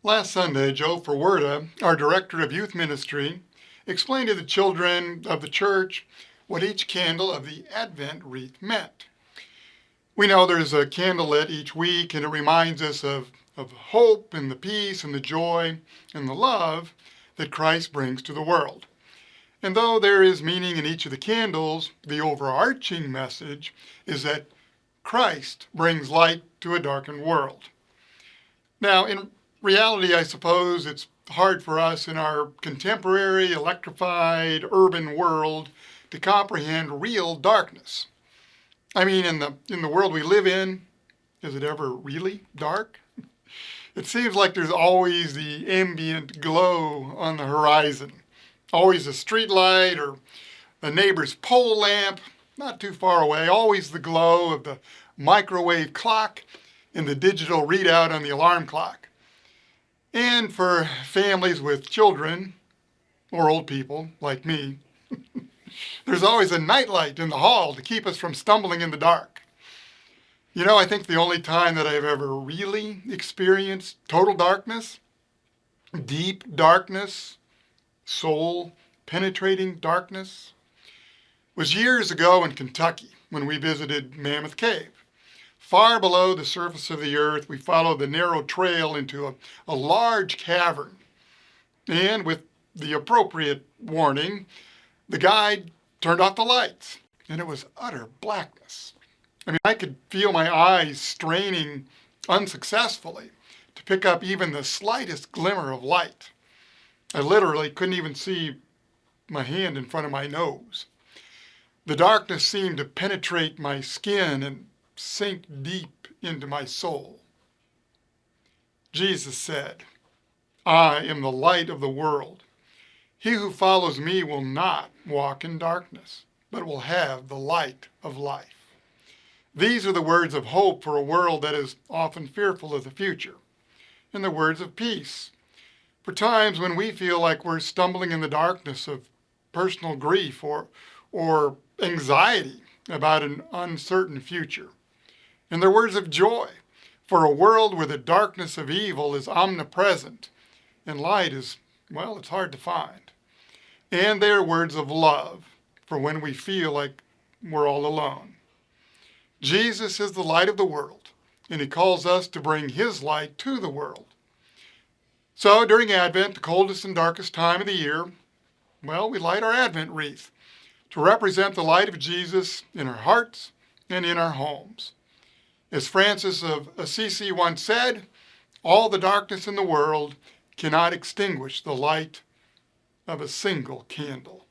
Last Sunday, Joe Ferwerda, our director of youth ministry, explained to the children of the church what each candle of the Advent wreath meant. We know there's a candle lit each week, and it reminds us of hope and the peace and the joy and the love that Christ brings to the world. And though there is meaning in each of the candles, the overarching message is that Christ brings light to a darkened world. Now, in reality, I suppose it's hard for us in our contemporary, electrified, urban world to comprehend real darkness. I mean, in the world we live in, is it ever really dark? It seems like there's always the ambient glow on the horizon. Always a street light or a neighbor's pole lamp, not too far away. Always the glow of the microwave clock and the digital readout on the alarm clock. And for families with children, or old people like me, there's always a nightlight in the hall to keep us from stumbling in the dark. You know, I think the only time that I've ever really experienced total darkness, deep darkness, soul-penetrating darkness, was years ago in Kentucky when we visited Mammoth Cave. Far below the surface of the earth, we followed the narrow trail into a large cavern. And with the appropriate warning, the guide turned off the lights, and it was utter blackness. I mean, I could feel my eyes straining unsuccessfully to pick up even the slightest glimmer of light. I literally couldn't even see my hand in front of my nose. The darkness seemed to penetrate my skin and sink deep into my soul. Jesus said, "I am the light of the world. He who follows me will not walk in darkness, but will have the light of life." These are the words of hope for a world that is often fearful of the future, and the words of peace for times when we feel like we're stumbling in the darkness of personal grief or anxiety about an uncertain future. And they're words of joy for a world where the darkness of evil is omnipresent and light is, well, it's hard to find. And they are words of love for when we feel like we're all alone. Jesus is the light of the world, and he calls us to bring his light to the world. So during Advent, the coldest and darkest time of the year, well, we light our Advent wreath to represent the light of Jesus in our hearts and in our homes. As Francis of Assisi once said, all the darkness in the world cannot extinguish the light of a single candle.